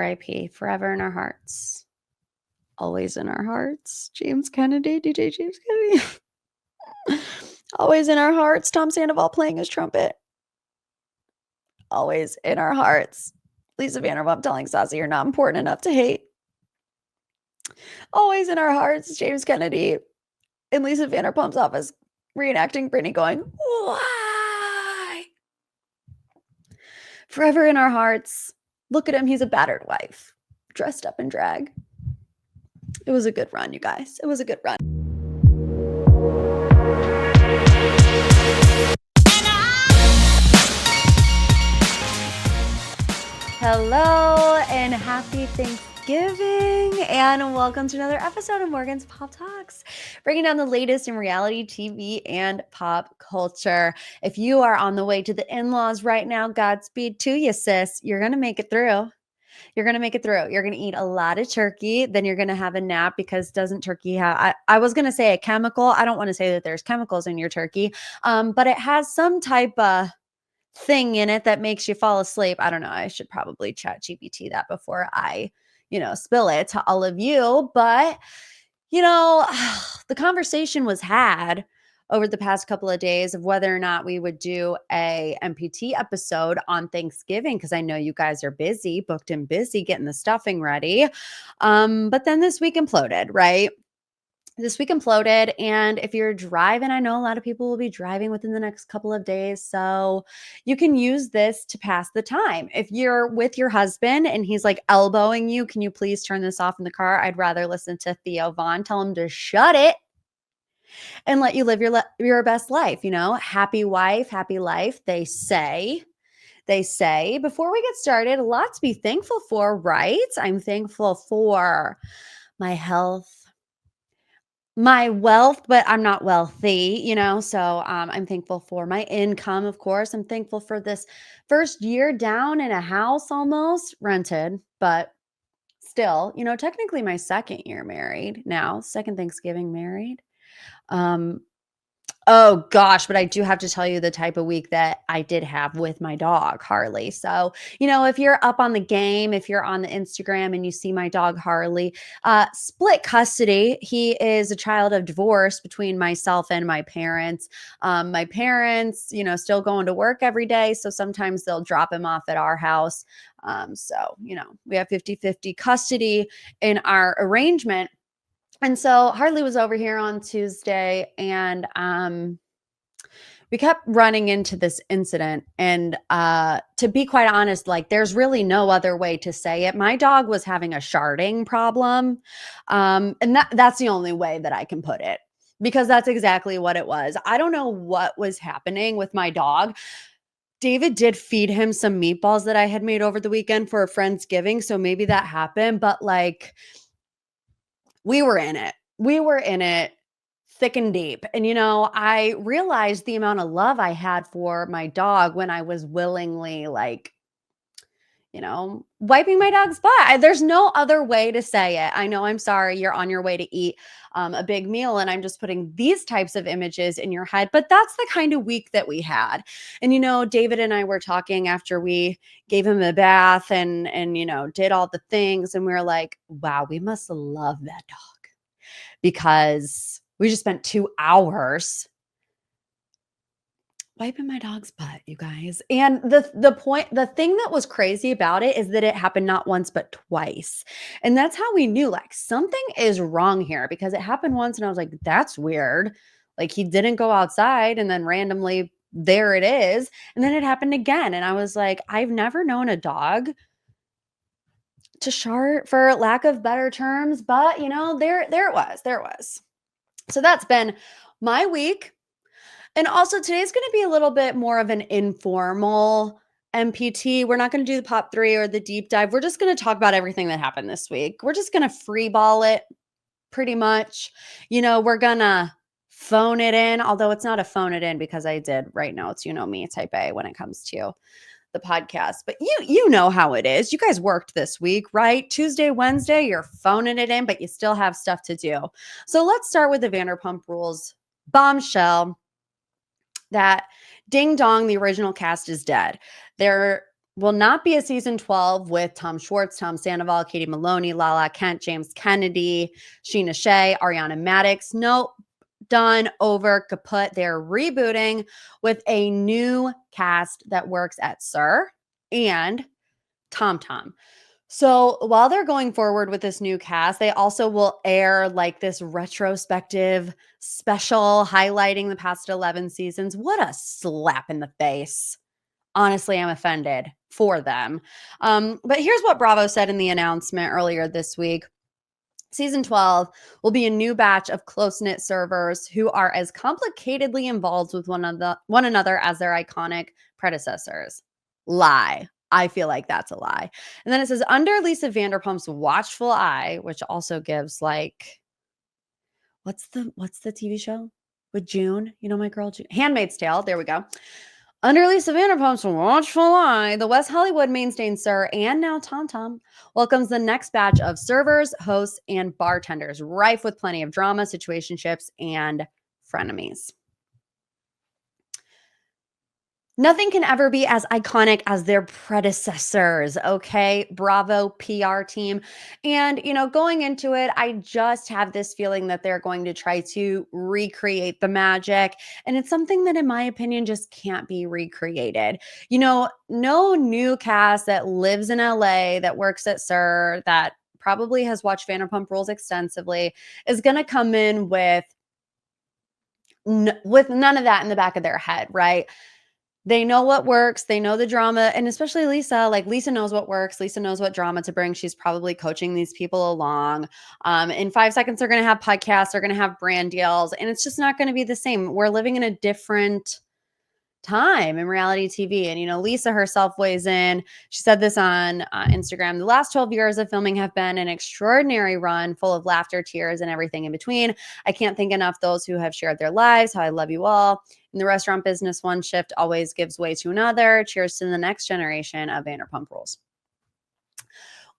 R.I.P. Forever in our hearts. Always in our hearts. James Kennedy, DJ James Kennedy. Always in our hearts. Tom Sandoval playing his trumpet. Always in our hearts. Lisa Vanderpump telling Saucy you're not important enough to hate. Always in our hearts. James Kennedy in Lisa Vanderpump's office reenacting Brittany going, why? Forever in our hearts. Look at him. He's a battered wife. Dressed up in drag. It was a good run, you guys. It was a good run. Hello and happy Thanksgiving and welcome to another episode of Morgan's Pop Talks, breaking down the latest in reality TV and pop culture. If you are on the way to the in-laws right now, Godspeed to you, sis. You're going to make it through. You're going to make it through. You're going to eat a lot of turkey. Then you're going to have a nap because doesn't turkey have, I was going to say a chemical. I don't want to say that there's chemicals in your turkey, but it has some type of thing in it that makes you fall asleep. I don't know. I should probably chat GPT that before I, spill it to all of you. But, the conversation was had over the past couple of days of whether or not we would do a MPT episode on Thanksgiving, because I know you guys are busy, booked and busy getting the stuffing ready. But then this week imploded, right? This week imploded. And if you're driving, I know a lot of people will be driving within the next couple of days. So you can use this to pass the time. If you're with your husband and he's like elbowing you, can you please turn this off in the car? I'd rather listen to Theo Von. Tell him to shut it and let you live your best life. Happy wife, happy life. They say. Before we get started, a lot to be thankful for, right? I'm thankful for my health, my wealth, but I'm not wealthy, so I'm thankful for my income, of course. I'm thankful for this first year down in a house, almost rented, but still, technically my second year married now, second Thanksgiving married. Oh gosh, but I do have to tell you the type of week that I did have with my dog, Harley. So, if you're up on the game, if you're on the Instagram and you see my dog, Harley, split custody. He is a child of divorce between myself and my parents. My parents, still going to work every day. So sometimes they'll drop him off at our house. So, we have 50-50 custody in our arrangement. And so Harley was over here on Tuesday and we kept running into this incident. And to be quite honest, there's really no other way to say it. My dog was having a sharding problem. And that's the only way that I can put it, because that's exactly what it was. I don't know what was happening with my dog. David did feed him some meatballs that I had made over the weekend for a Friendsgiving. So maybe that happened. But we were in it. We were in it thick and deep. And, I realized the amount of love I had for my dog when I was willingly wiping my dog's butt. There's no other way to say it. I know, I'm sorry, you're on your way to eat a big meal and I'm just putting these types of images in your head, but that's the kind of week that we had. And, David and I were talking after we gave him a bath and did all the things. And we were like, wow, we must love that dog, because we just spent 2 hours wiping my dog's butt, you guys. And the thing that was crazy about it is that it happened not once, but twice. And that's how we knew something is wrong here, because it happened once and I was like, that's weird. He didn't go outside and then randomly there it is. And then it happened again. And I was like, I've never known a dog to shart, for lack of better terms, but there it was. So that's been my week. And also today's going to be a little bit more of an informal MPT. We're not going to do the pop 3 or the deep dive. We're just going to talk about everything that happened this week. We're just going to freeball it pretty much. We're going to phone it in, although it's not a phone it in because I did write notes, me, type A when it comes to the podcast. But you know how it is. You guys worked this week, right? Tuesday, Wednesday, you're phoning it in, but you still have stuff to do. So let's start with the Vanderpump Rules bombshell that ding dong, the original cast is dead. They're will not be a season 12 with Tom Schwartz, Tom Sandoval, Katie Maloney, Lala Kent, James Kennedy, Sheena Shea, Ariana Madix. Nope. Done, over, kaput. They're rebooting with a new cast that works at SUR and TomTom. So while they're going forward with this new cast, they also will air like this retrospective special highlighting the past 11 seasons. What a slap in the face. Honestly, I'm offended for them. But here's what Bravo said in the announcement earlier this week. Season 12 will be a new batch of close-knit servers who are as complicatedly involved with one another as their iconic predecessors. Lie. I feel like that's a lie. And then it says, under Lisa Vanderpump's watchful eye, which also gives like, what's the TV show with June? You know, my girl June. Handmaid's Tale. There we go. Under Lisa Vanderpump's watchful eye, the West Hollywood mainstay SUR and now TomTom welcomes the next batch of servers, hosts, and bartenders, rife with plenty of drama, situationships, and frenemies. Nothing can ever be as iconic as their predecessors, okay? Bravo PR team. And, you know, going into it, I just have this feeling that they're going to try to recreate the magic. And it's something that, in my opinion, just can't be recreated. You know, no new cast that lives in LA, that works at SUR, that probably has watched Vanderpump Rules extensively, is going to come in with none of that in the back of their head, right? They know what works. They know the drama. And especially Lisa, like Lisa knows what works. Lisa knows what drama to bring. She's probably coaching these people along. In 5 seconds, they're going to have podcasts. They're going to have brand deals. And it's just not going to be the same. We're living in a different time in reality TV. And, you know, Lisa herself weighs in. She said this on Instagram. The last 12 years of filming have been an extraordinary run full of laughter, tears, and everything in between. I can't thank enough those who have shared their lives, how I love you all. In the restaurant business, one shift always gives way to another. Cheers to the next generation of Vanderpump Rules.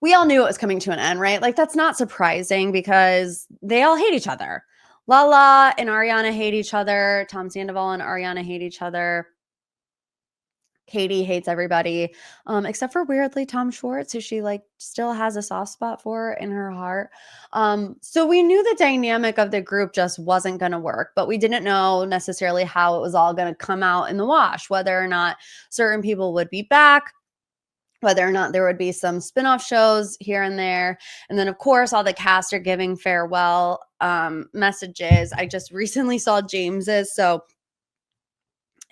We all knew it was coming to an end, right? Like, that's not surprising because they all hate each other. Lala and Ariana hate each other. Tom Sandoval and Ariana hate each other. Katie hates everybody, except for weirdly Tom Schwartz, who she like still has a soft spot for in her heart. So we knew the dynamic of the group just wasn't going to work, but we didn't know necessarily how it was all going to come out in the wash, whether or not certain people would be back, whether or not there would be some spinoff shows here and there. And then, of course, all the cast are giving farewell messages. I just recently saw James's, so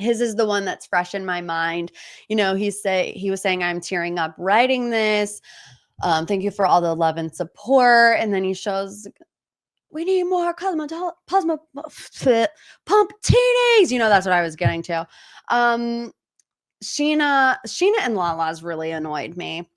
his is the one that's fresh in my mind. You know, he was saying, I'm tearing up writing this. Thank you for all the love and support. And then he shows, we need more plasma pump titties. You know, that's what I was getting to. Sheena and Lala's really annoyed me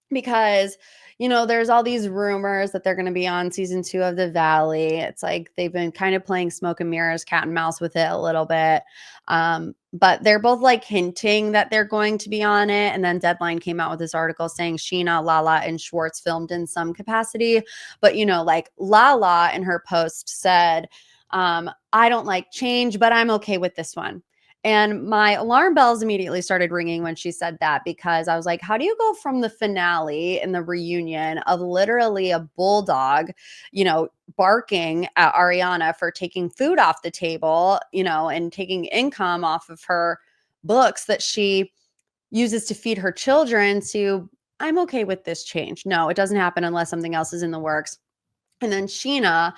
because, you know, there's all these rumors that they're going to be on season 2 of The Valley. It's like they've been kind of playing smoke and mirrors, cat and mouse with it a little bit. But they're both like hinting that they're going to be on it. And then Deadline came out with this article saying Sheena, Lala, and Schwartz filmed in some capacity. But, you know, like Lala in her post said, I don't like change, but I'm okay with this one. And my alarm bells immediately started ringing when she said that, because I was like, how do you go from the finale and the reunion of literally a bulldog, you know, barking at Ariana for taking food off the table, you know, and taking income off of her books that she uses to feed her children, to I'm okay with this change. No, it doesn't happen unless something else is in the works. And then Sheena,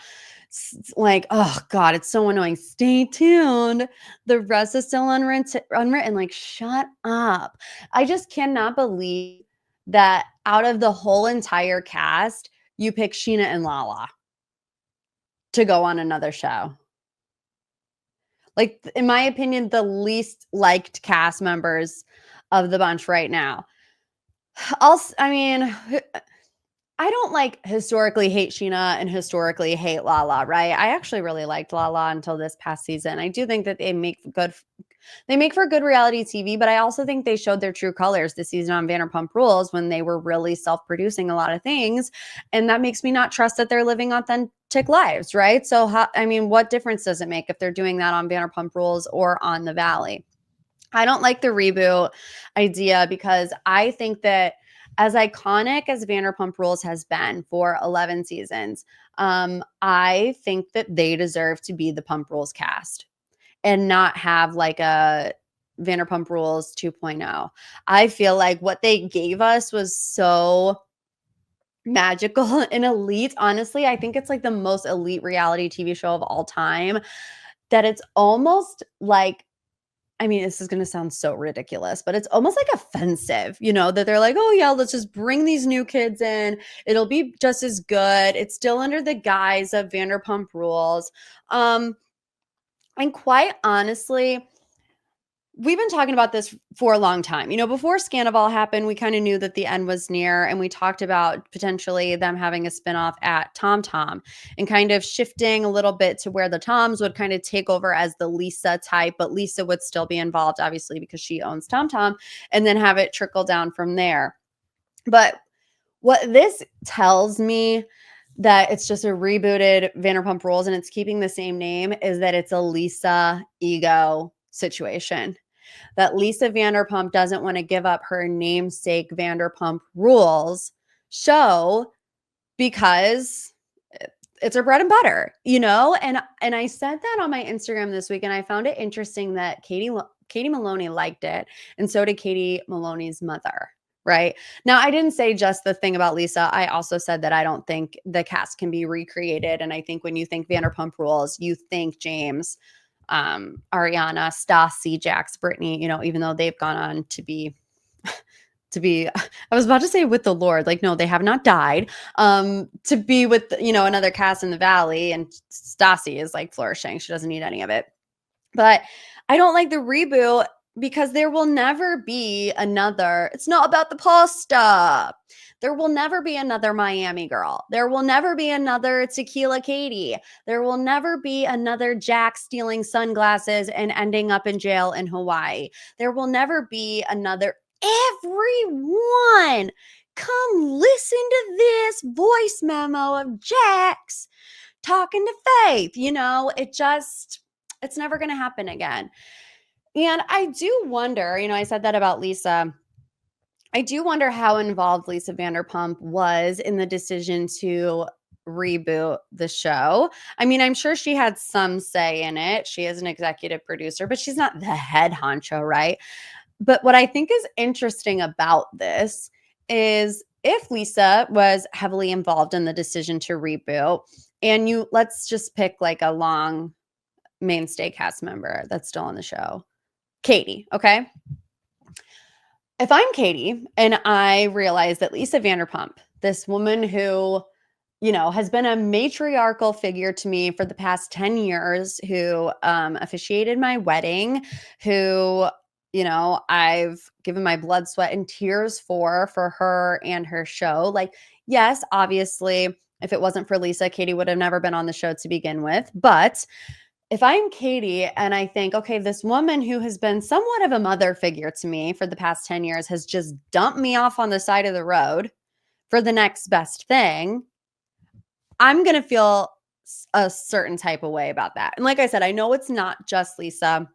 like, oh God, it's so annoying. Stay tuned. The rest is still unwritten. Like, shut up. I just cannot believe that out of the whole entire cast, you pick Sheena and Lala to go on another show. Like, in my opinion, the least liked cast members of the bunch right now. I don't like historically hate Sheena and historically hate Lala, right? I actually really liked Lala until this past season. I do think that they make for good reality TV, but I also think they showed their true colors this season on Vanderpump Rules when they were really self-producing a lot of things. And that makes me not trust that they're living authentic lives, right? So, what difference does it make if they're doing that on Vanderpump Rules or on The Valley? I don't like the reboot idea because I think that as iconic as Vanderpump Rules has been for 11 seasons, I think that they deserve to be the Pump Rules cast and not have like a Vanderpump Rules 2.0. I feel like what they gave us was so magical and elite. Honestly, I think it's like the most elite reality TV show of all time that it's almost like, I mean, this is going to sound so ridiculous, but it's almost like offensive, that they're like, oh, yeah, let's just bring these new kids in. It'll be just as good. It's still under the guise of Vanderpump Rules. And quite honestly, we've been talking about this for a long time. Before Scandoval happened, we kind of knew that the end was near, and we talked about potentially them having a spinoff at TomTom and kind of shifting a little bit to where the Toms would kind of take over as the Lisa type, but Lisa would still be involved, obviously, because she owns TomTom, and then have it trickle down from there. But what this tells me that it's just a rebooted Vanderpump Rules and it's keeping the same name is that it's a Lisa ego situation. That Lisa Vanderpump doesn't want to give up her namesake Vanderpump Rules show because it's her bread and butter, And I said that on my Instagram this week, and I found it interesting that Katie Maloney liked it, and so did Katie Maloney's mother. Right now, I didn't say just the thing about Lisa. I also said that I don't think the cast can be recreated, and I think when you think Vanderpump Rules, you think James, Ariana, Stassi, Jax, Brittany, even though they've gone on to be, I was about to say with the Lord, like, no, they have not died, to be with, another cast in the Valley, and Stassi is like flourishing. She doesn't need any of it. But I don't like the reboot because there will never be another, it's not about the pasta. There will never be another Miami girl. There will never be another Tequila Katie. There will never be another Jack stealing sunglasses and ending up in jail in Hawaii. There will never be another. Everyone, come listen to this voice memo of Jax talking to Faith. It's never going to happen again. And I do wonder, I said that about Lisa. I do wonder how involved Lisa Vanderpump was in the decision to reboot the show. I mean, I'm sure she had some say in it. She is an executive producer, but she's not the head honcho, right? But what I think is interesting about this is if Lisa was heavily involved in the decision to reboot, and let's just pick like a long mainstay cast member that's still on the show, Katie, okay? If I'm Katie and I realize that Lisa Vanderpump, this woman who, has been a matriarchal figure to me for the past 10 years, who officiated my wedding, who, I've given my blood, sweat, and tears for her and her show. Like, yes, obviously, if it wasn't for Lisa, Katie would have never been on the show to begin with. But if I'm Katie and I think, okay, this woman who has been somewhat of a mother figure to me for the past 10 years has just dumped me off on the side of the road for the next best thing, I'm going to feel a certain type of way about that. And like I said, I know it's not just Lisa.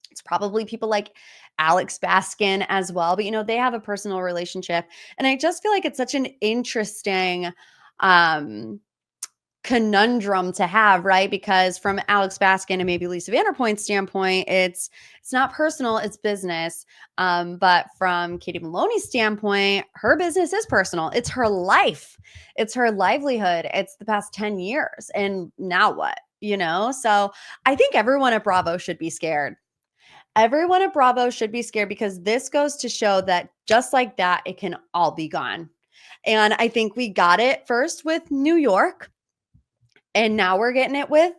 It's probably people like Alex Baskin as well, but they have a personal relationship. And I just feel like it's such an interesting conundrum to have, right? Because from Alex Baskin and maybe Lisa Vanderpump's standpoint, it's not personal, it's business. But from Katie Maloney's standpoint, her business is personal. It's her life. It's her livelihood. It's the past 10 years. And now what? So I think everyone at Bravo should be scared. Everyone at Bravo should be scared because this goes to show that just like that, it can all be gone. And I think we got it first with New York. And now we're getting it with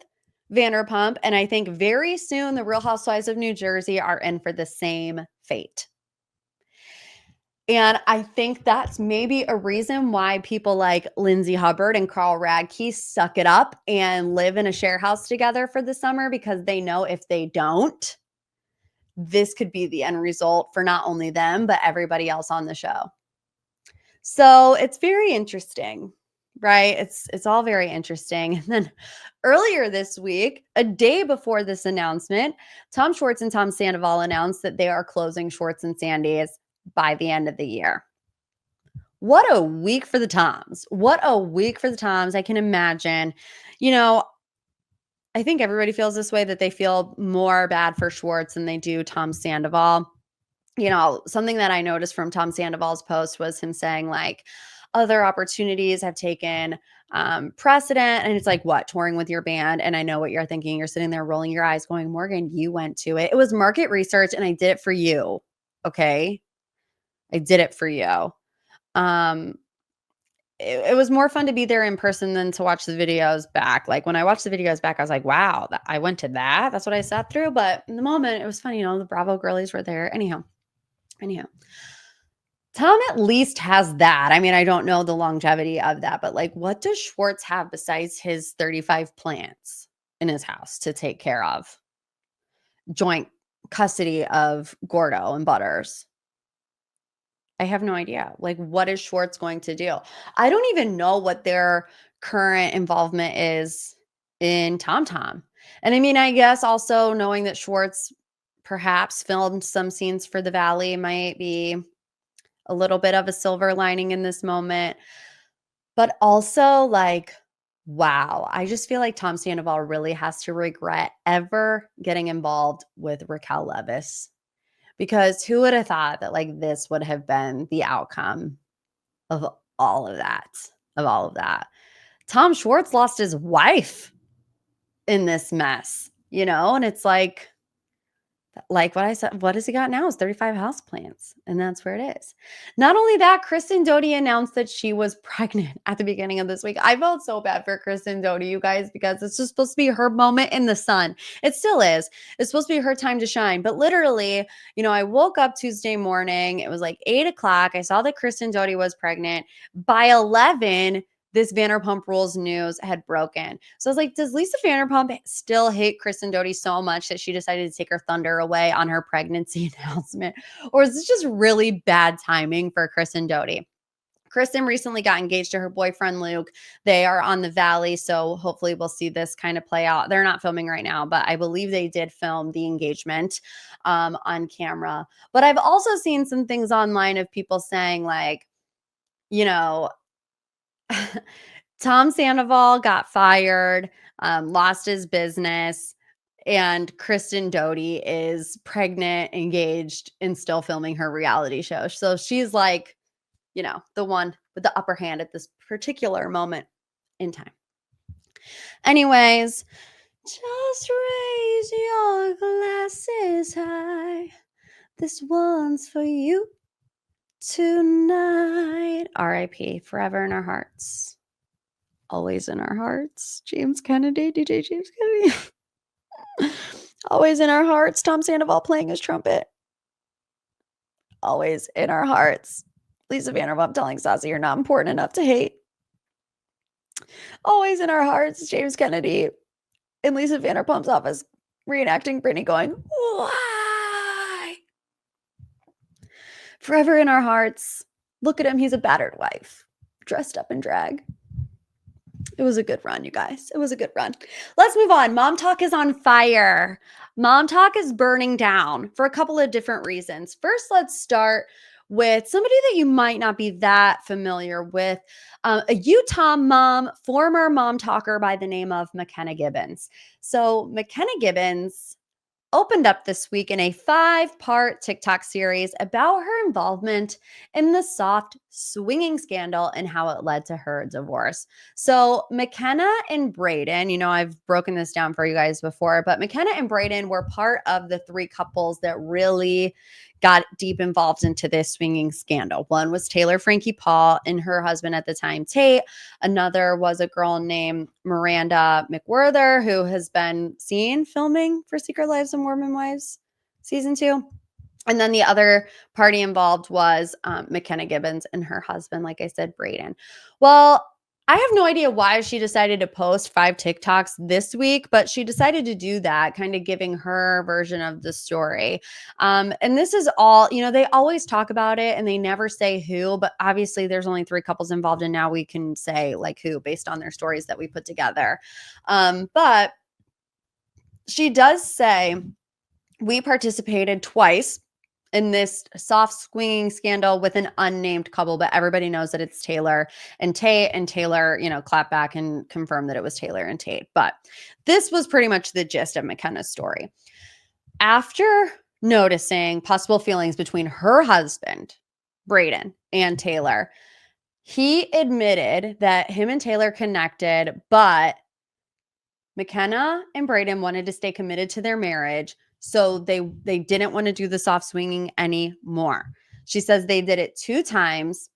Vanderpump. And I think very soon the Real Housewives of New Jersey are in for the same fate. And I think that's maybe a reason why people like Lindsay Hubbard and Carl Radke suck it up and live in a share house together for the summer, because they know if they don't, this could be the end result for not only them, but everybody else on the show. So it's very interesting. right? It's all very interesting. And then earlier this week, a day before this announcement, Tom Schwartz and Tom Sandoval announced that they are closing Schwartz and Sandy's by the end of the year. What a week for the Toms. What a week for the Toms. I can imagine. You know, I think everybody feels this way, that they feel more bad for Schwartz than they do Tom Sandoval. You know, something that I noticed from Tom Sandoval's post was him saying, like, other opportunities have taken precedent. And it's like, what, touring with your band? And I know what you're thinking. You're sitting there rolling your eyes going, Morgan, you went to it. It was market research and I did it for you. Okay. I did it for you. Um, it was more fun to be there in person than to watch the videos back. Like when I watched the videos back, I was like, wow, I went to that. That's what I sat through. But in the moment, it was fun. You know, the Bravo girlies were there. Anyhow. Tom at least has that. I mean, I don't know the longevity of that, but like, what does Schwartz have besides his 35 plants in his house to take care of? Joint custody of Gordo and Butters. I have no idea. Like, what is Schwartz going to do? I don't even know what their current involvement is in TomTom. And I mean, I guess also knowing that Schwartz perhaps filmed some scenes for the Valley might be a little bit of a silver lining in this moment. But also, like, wow, I just feel like Tom Sandoval really has to regret ever getting involved with Raquel Leviss, because who would have thought that like this would have been the outcome of all of that? Of all of that. Tom Schwartz lost his wife in this mess, you know, and it's like what I said, what has he got now is 35 houseplants, and that's where it is. Not only that, Kristen Doty announced that she was pregnant at the beginning of this week. I felt so bad for Kristen Doty, you guys, because it's just supposed to be her moment in the sun. It still is. It's supposed to be her time to shine. But literally, you know, I woke up Tuesday morning. It was like 8 o'clock. I saw that Kristen Doty was pregnant. By 11, this Vanderpump Rules news had broken. So I was like, does Lisa Vanderpump still hate Kristen Doty so much that she decided to take her thunder away on her pregnancy announcement? Or is this just really bad timing for Kristen Doty? Kristen recently got engaged to her boyfriend, Luke. They are on the Valley, so hopefully we'll see this kind of play out. They're not filming right now, but I believe they did film the engagement on camera. But I've also seen some things online of people saying, like, you know, Tom Sandoval got fired, lost his business, and Kristen Doty is pregnant, engaged, and still filming her reality show. So she's like, you know, the one with the upper hand at this particular moment in time. Anyways, just raise your glasses high. This one's for you tonight. R.I.P. Forever in our hearts. Always in our hearts. James Kennedy, DJ James Kennedy. Always in our hearts. Tom Sandoval playing his trumpet. Always in our hearts. Lisa Vanderpump telling Stassi you're not important enough to hate. Always in our hearts. James Kennedy in Lisa Vanderpump's office reenacting Britney going, why? Forever in our hearts. Look at him. He's a battered wife. Dressed up in drag. It was a good run, you guys. It was a good run. Let's move on. MomTok is on fire. MomTok is burning down for a couple of different reasons. First, let's start with somebody that you might not be that familiar with, a Utah mom, former MomToker by the name of McKenna Gibbons. So McKenna Gibbons opened up this week in a 5-part TikTok series about her involvement in the soft swinging scandal and how it led to her divorce. So McKenna and Braden, you know, I've broken this down for you guys before, but McKenna and Braden were part of the 3 couples that really got deep involved into this swinging scandal. One was Taylor Frankie Paul and her husband at the time, Tate. Another was a girl named Miranda McWhirter, who has been seen filming for Secret Lives of Mormon Wives season 2. And then the other party involved was McKenna Gibbons and her husband, like I said, Braden. Well, I have no idea why she decided to post 5 TikToks this week, but she decided to do that, kind of giving her version of the story. And this is all, they always talk about it and they never say who, but obviously there's only 3 couples involved, and now we can say like who based on their stories that we put together. But she does say, we participated twice in this soft swinging scandal with an unnamed couple, but everybody knows that it's Taylor and Tate, and Taylor, clapped back and confirmed that it was Taylor and Tate. But this was pretty much the gist of McKenna's story. After noticing possible feelings between her husband, Braden, and Taylor, he admitted that him and Taylor connected, but McKenna and Braden wanted to stay committed to their marriage, so they didn't want to do the soft swinging anymore. She says they did it 2 times,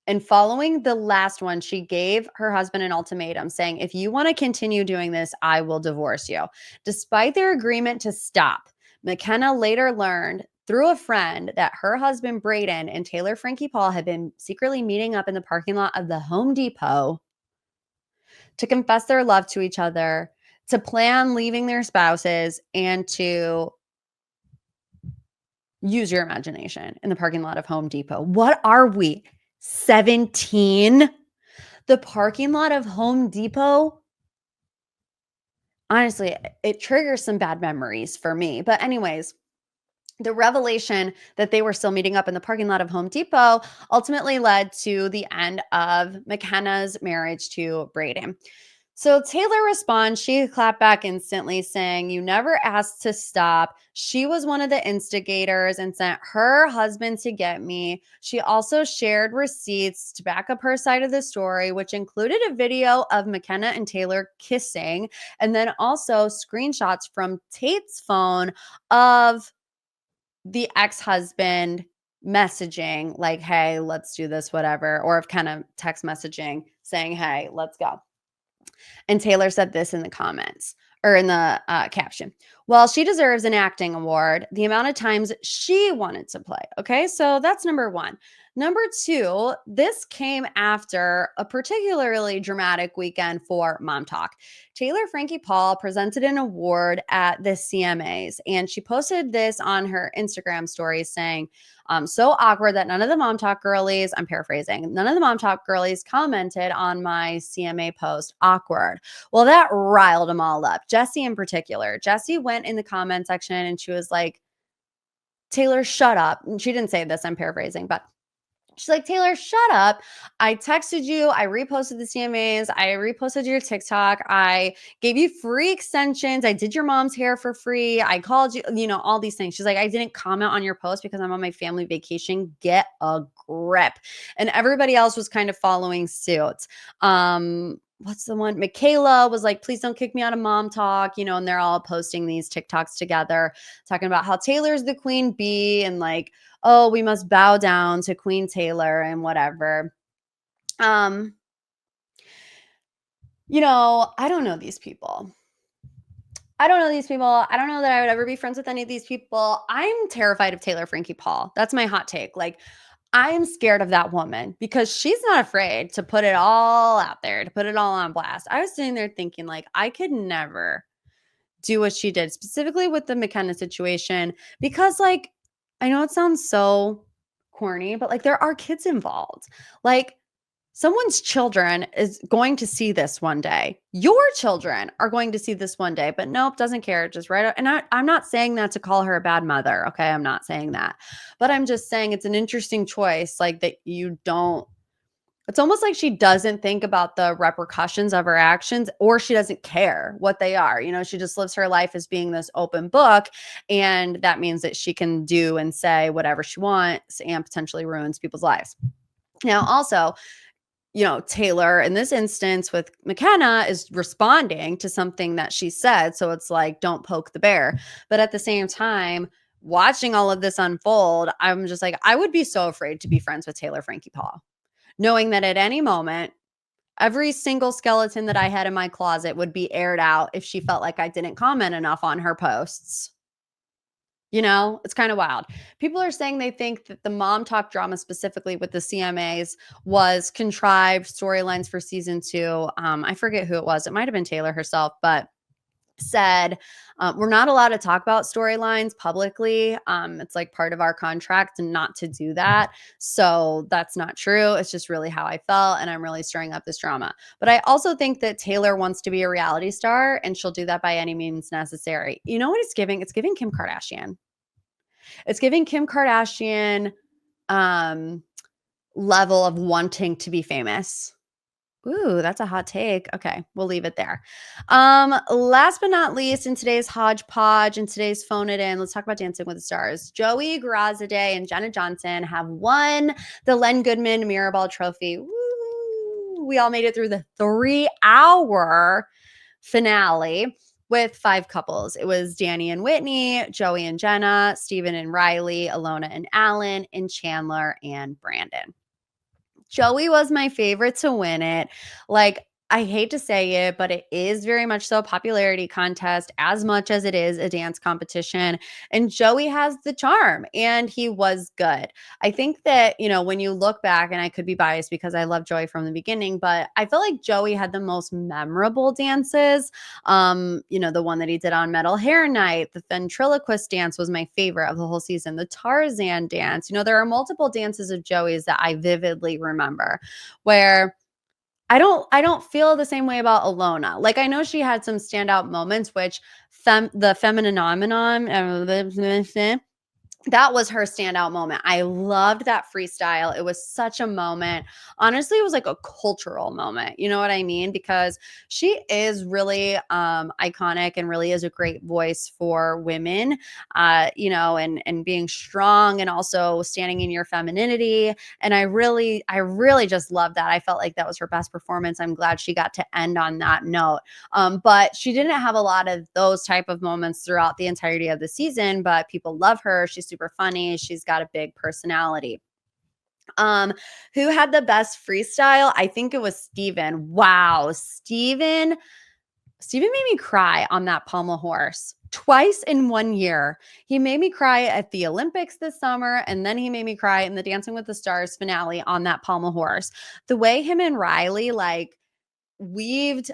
and following the last one, she gave her husband an ultimatum saying, if you want to continue doing this, I will divorce you. Despite their agreement to stop, McKenna later learned through a friend that her husband Braden and Taylor Frankie Paul had been secretly meeting up in the parking lot of the Home Depot to confess their love to each other, to plan leaving their spouses, and to use your imagination in the parking lot of Home Depot. What are we, 17? The parking lot of Home Depot? Honestly, it triggers some bad memories for me. But anyways, the revelation that they were still meeting up in the parking lot of Home Depot ultimately led to the end of McKenna's marriage to Braden. So Taylor responds, she clapped back instantly saying, you never asked to stop. She was one of the instigators and sent her husband to get me. She also shared receipts to back up her side of the story, which included a video of McKenna and Taylor kissing, and then also screenshots from Tate's phone of the ex-husband messaging like, hey, let's do this, whatever, or of kind of text messaging saying, hey, let's go. And Taylor said this in the comments or in the caption. Well, she deserves an acting award. The amount of times she wanted to play. Okay, so that's number 1. Number 2, this came after a particularly dramatic weekend for MomTok. Taylor Frankie Paul presented an award at the CMAs, and she posted this on her Instagram story saying, so awkward that none of the MomTok girlies, I'm paraphrasing, none of the MomTok girlies commented on my CMA post. Awkward. Well, that riled them all up. Jessie in particular. Jessie went in the comment section and she was like, Taylor, shut up. And she didn't say this, I'm paraphrasing, but she's like, Taylor, shut up. I texted you. I reposted the CMAs. I reposted your TikTok. I gave you free extensions. I did your mom's hair for free. I called you, all these things. She's like, I didn't comment on your post because I'm on my family vacation. Get a grip. And everybody else was kind of following suit. What's the one? Michaela was like, please don't kick me out of MomTok, and they're all posting these TikToks together, talking about how Taylor's the queen bee and like, oh, we must bow down to Queen Taylor and whatever. I don't know these people. I don't know that I would ever be friends with any of these people. I'm terrified of Taylor Frankie Paul. That's my hot take. Like, I am scared of that woman because she's not afraid to put it all out there, to put it all on blast. I was sitting there thinking, like, I could never do what she did, specifically with the McKenna situation, because, like, I know it sounds so corny, but like there are kids involved. Like someone's children is going to see this one day. Your children are going to see this one day, but nope, doesn't care. Just right. And I'm not saying that to call her a bad mother. Okay. I'm not saying that, but I'm just saying it's an interesting choice. Like that you don't, it's almost like she doesn't think about the repercussions of her actions, or she doesn't care what they are. She just lives her life as being this open book. And that means that she can do and say whatever she wants and potentially ruins people's lives. Now, also, Taylor in this instance with McKenna is responding to something that she said. So it's like, don't poke the bear. But at the same time, watching all of this unfold, I'm just like, I would be so afraid to be friends with Taylor Frankie Paul, knowing that at any moment, every single skeleton that I had in my closet would be aired out if she felt like I didn't comment enough on her posts. It's kind of wild. People are saying they think that the MomTok drama, specifically with the CMAs, was contrived storylines for season 2. I forget who it was. It might have been Taylor herself, but said we're not allowed to talk about storylines publicly. It's like part of our contract not to do that. So that's not true. It's just really how I felt, and I'm really stirring up this drama. But I also think that Taylor wants to be a reality star, and she'll do that by any means necessary. You know what it's giving? It's giving Kim Kardashian. It's giving Kim Kardashian level of wanting to be famous. Ooh, that's a hot take. Okay, we'll leave it there. Last but not least, in today's hodgepodge, in today's phone it in, let's talk about Dancing with the Stars. Joey, Graziadei, and Jenna Johnson have won the Len Goodman Mirrorball Trophy. Woo! We all made it through the 3-hour finale with 5 couples. It was Danny and Whitney, Joey and Jenna, Steven and Riley, Alona and Alan, and Chandler and Brandon. Joey was my favorite to win it. Like, I hate to say it, but it is very much so a popularity contest as much as it is a dance competition. And Joey has the charm, and he was good. I think that, when you look back, and I could be biased because I love Joey from the beginning, but I feel like Joey had the most memorable dances. The one that he did on Metal Hair Night, the ventriloquist dance was my favorite of the whole season. The Tarzan dance, there are multiple dances of Joey's that I vividly remember where I don't feel the same way about Alona. Like, I know she had some standout moments, which the femininomenon, that was her standout moment. I loved that freestyle. It was such a moment. Honestly, it was like a cultural moment. You know what I mean? Because she is really iconic and really is a great voice for women, and being strong and also standing in your femininity. And I really just love that. I felt like that was her best performance. I'm glad she got to end on that note. But she didn't have a lot of those type of moments throughout the entirety of the season, but people love her. She's super funny. She's got a big personality. Who had the best freestyle? I think it was Steven. Wow. Steven made me cry on that pommel horse twice in 1 year. He made me cry at the Olympics this summer, and then he made me cry in the Dancing with the Stars finale on that pommel horse. The way him and Riley weaved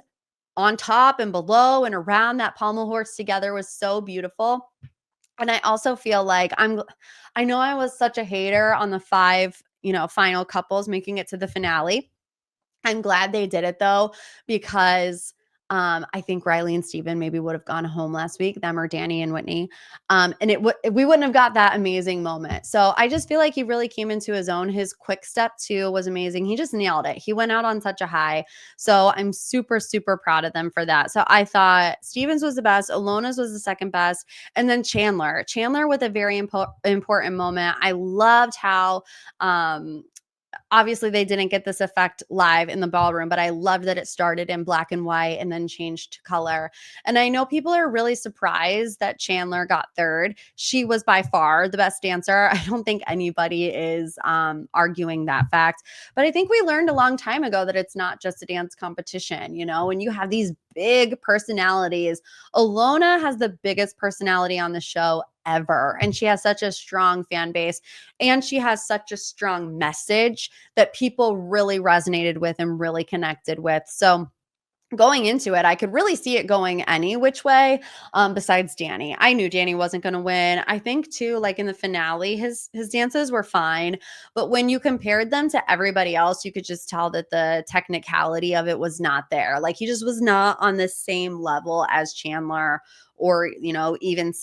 on top and below and around that pommel horse together was so beautiful. And I also feel like I know I was such a hater on the 5, final couples making it to the finale. I'm glad they did it though, because I think Riley and Steven maybe would have gone home last week, them or Danny and Whitney. And we wouldn't have got that amazing moment. So I just feel like he really came into his own. His quick step 2 was amazing. He just nailed it. He went out on such a high. So I'm super, super proud of them for that. So I thought Steven's was the best. Alona's was the second best. And then Chandler with a very important moment. I loved how, obviously they didn't get this effect live in the ballroom, but I loved that it started in black and white and then changed to color. And I know people are really surprised that Chandler got 3rd. She was by far the best dancer. I don't think anybody is arguing that fact. But I think we learned a long time ago that it's not just a dance competition. When you have these big personalities, Alona has the biggest personality on the show ever. And she has such a strong fan base, and she has such a strong message that people really resonated with and really connected with. So going into it, I could really see it going any which way besides Danny. I knew Danny wasn't going to win. I think too, like in the finale, his dances were fine, but when you compared them to everybody else, you could just tell that the technicality of it was not there. Like, he just was not on the same level as Chandler or, even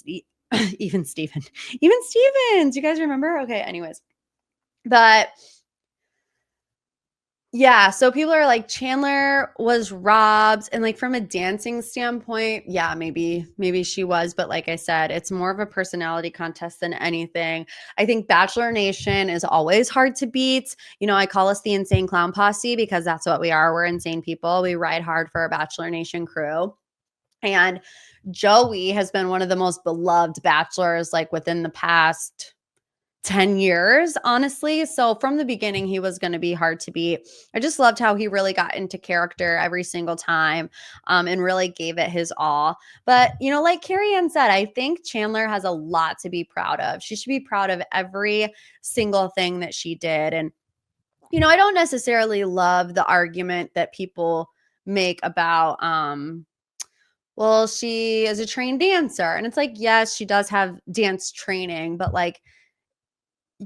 even Steven. Even Steven. Do you guys remember? Okay, anyways. But yeah, so people are like, Chandler was robbed. And like, from a dancing standpoint, yeah, maybe she was. But like I said, it's more of a personality contest than anything. I think Bachelor Nation is always hard to beat. I call us the Insane Clown Posse because that's what we are. We're insane people. We ride hard for our Bachelor Nation crew. And Joey has been one of the most beloved bachelors, like within the past 10 years, honestly. So from the beginning, he was going to be hard to beat. I just loved how he really got into character every single time, and really gave it his all. But, like Carrie Ann said, I think Chandler has a lot to be proud of. She should be proud of every single thing that she did. And, I don't necessarily love the argument that people make about, well, she is a trained dancer. And it's like, yes, she does have dance training, but like,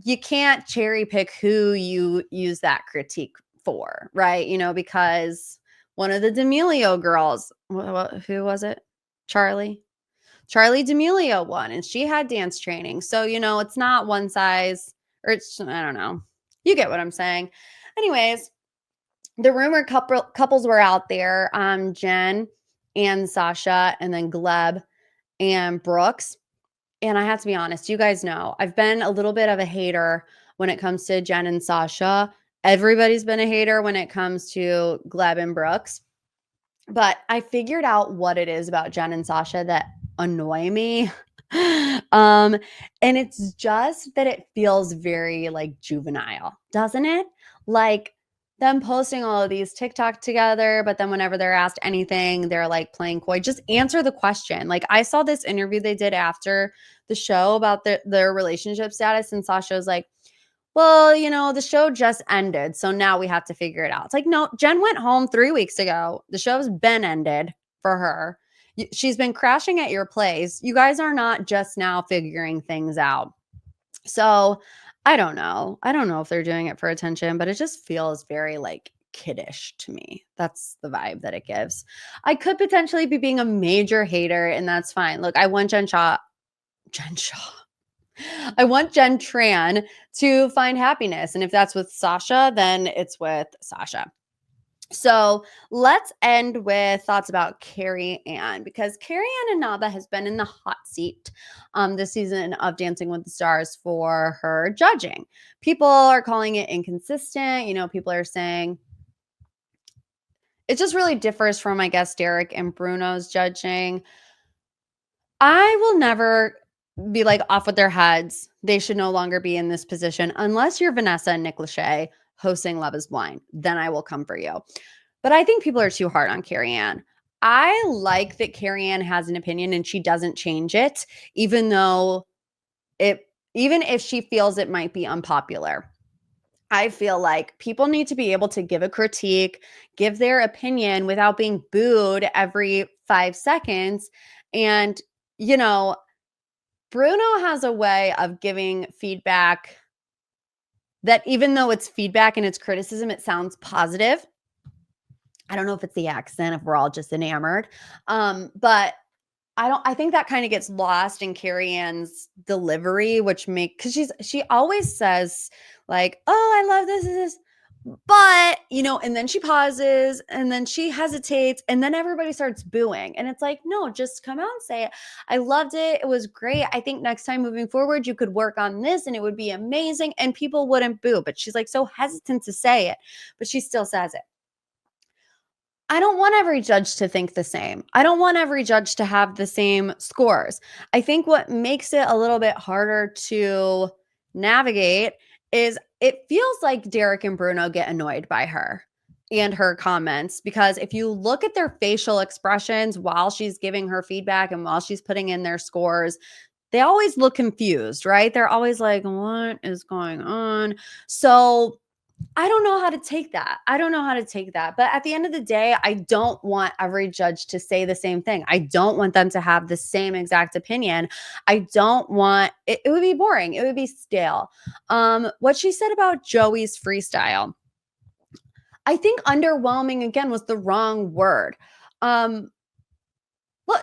you can't cherry pick who you use that critique for, right? Because one of the D'Amelio girls, who was it? Charlie D'Amelio won, and she had dance training. So, it's not one size, or I don't know. You get what I'm saying. Anyways, the rumored couples were out there, Jen and Sasha, and then Gleb and Brooks. And I have to be honest, you guys know, I've been a little bit of a hater when it comes to Jen and Sasha. Everybody's been a hater when it comes to Gleb and Brooks. But I figured out what it is about Jen and Sasha that annoy me. And it's just that it feels very like juvenile, doesn't it? Like them posting all of these TikTok together, but then whenever they're asked anything, they're like playing coy. Just answer the question. Like I saw this interview they did after the show about their relationship status, and Sasha was like, well, the show just ended, so now we have to figure it out. It's like, no, Jen went home 3 weeks ago. The show's been ended for her. She's been crashing at your place. You guys are not just now figuring things out. So I don't know. I don't know if they're doing it for attention, but it just feels very like kiddish to me. That's the vibe that it gives. I could potentially be being a major hater, and that's fine. Look, I want Jen Shaw. I want Jen Tran to find happiness. And if that's with Sasha, then it's with Sasha. So let's end with thoughts about Carrie Ann, because Carrie Ann Inaba has been in the hot seat this season of Dancing with the Stars for her judging. People are calling it inconsistent. People are saying it just really differs from, I guess, Derek and Bruno's judging. I will never be like off with their heads. They should no longer be in this position unless you're Vanessa and Nick Lachey hosting Love is Blind. Then I will come for you. But I think people are too hard on Carrie Ann. I like that Carrie Ann has an opinion and she doesn't change it, even if she feels it might be unpopular. I feel like people need to be able to give a critique, give their opinion without being booed every 5 seconds. And, Bruno has a way of giving feedback that even though it's feedback and it's criticism, it sounds positive. I don't know if it's the accent, if we're all just enamored. But I think that kind of gets lost in Carrie Ann's delivery, because she always says like, oh, I love this. But, and then she pauses and then she hesitates and then everybody starts booing. And it's like, no, just come out and say it. I loved it. It was great. I think next time moving forward, you could work on this and it would be amazing. And people wouldn't boo. But she's like so hesitant to say it, but she still says it. I don't want every judge to think the same. I don't want every judge to have the same scores. I think what makes it a little bit harder to navigate is it feels like Derek and Bruno get annoyed by her and her comments, because if you look at their facial expressions while she's giving her feedback and while she's putting in their scores, they always look confused, right? They're always like, what is going on? So I don't know how to take that. But at the end of the day, I don't want every judge to say the same thing. I don't want them to have the same exact opinion. I don't want it. It would be boring. It would be stale. What she said about Joey's freestyle, I think underwhelming again was the wrong word. Look,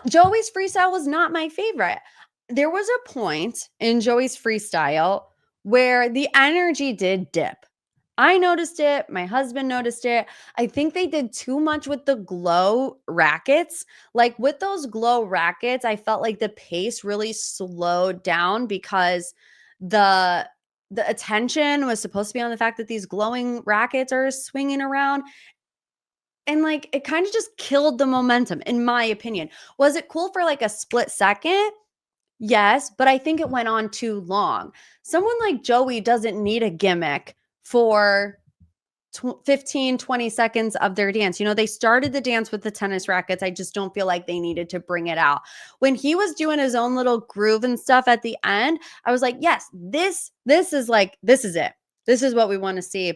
Joey's freestyle was not my favorite. There was a point in Joey's freestyle where the energy did dip. I noticed it. My husband noticed it. I think they did too much with the glow rackets. Like with those glow rackets, I felt like the pace really slowed down because the attention was supposed to be on the fact that these glowing rackets are swinging around. And like it kind of just killed the momentum, in my opinion. Was it cool for like a split second? Yes, but I think it went on too long. Someone like Joey doesn't need a gimmick for 15, 20 seconds of their dance. You know, they started the dance with the tennis rackets. I just don't feel like they needed to bring it out. When he was doing his own little groove and stuff at the end, I was like, yes, this is like, this is it. This is what we want to see.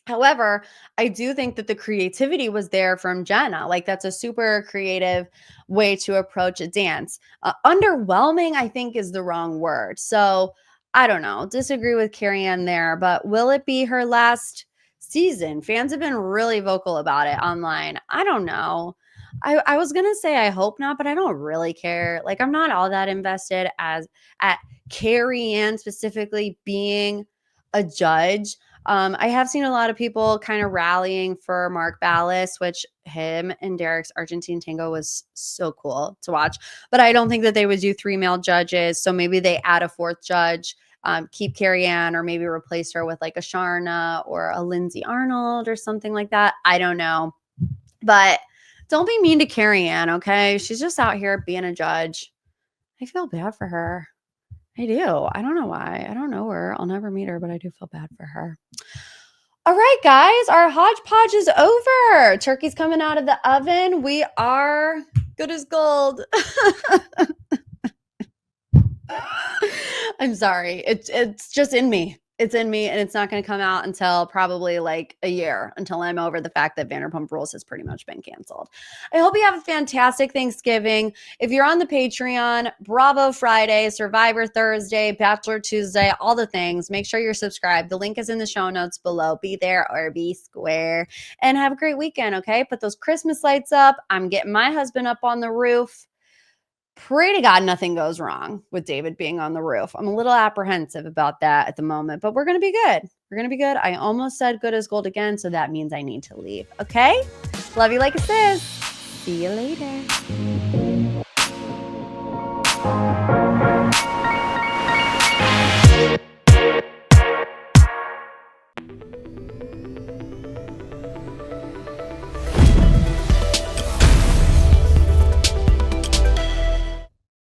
However, I do think that the creativity was there from Jenna. Like, that's a super creative way to approach a dance. Underwhelming, I think, is the wrong word. So I don't know. Disagree with Carrie Ann there, but will it be her last season? Fans have been really vocal about it online. I don't know. I was gonna say I hope not, but I don't really care. Like, I'm not all that invested as at Carrie Ann specifically being a judge. I have seen a lot of people kind of rallying for Mark Ballas, which him and Derek's Argentine tango was so cool to watch. But I don't think that they would do 3 male judges. So maybe they add a 4th judge, keep Carrie Ann, or maybe replace her with like a Sharna or a Lindsay Arnold or something like that. I don't know. But don't be mean to Carrie Ann, okay? She's just out here being a judge. I feel bad for her. I do. I don't know why. I don't know her. I'll never meet her, but I do feel bad for her. All right, guys, our hodgepodge is over. Turkey's coming out of the oven. We are good as gold. I'm sorry. It's just in me. It's in me, and it's not going to come out until probably like a year, until I'm over the fact that Vanderpump Rules has pretty much been canceled. I hope you have a fantastic Thanksgiving. If you're on the Patreon, Bravo Friday, Survivor Thursday, Bachelor Tuesday, all the things, make sure you're subscribed. The link is in the show notes below. Be there or be square. And have a great weekend, okay? Put those Christmas lights up. I'm getting my husband up on the roof. Pray to God nothing goes wrong with David being on the roof. I'm a little apprehensive about that at the moment, but we're going to be good. We're going to be good. I almost said good as gold again, so that means I need to leave. Okay? Love you like a sis. See you later.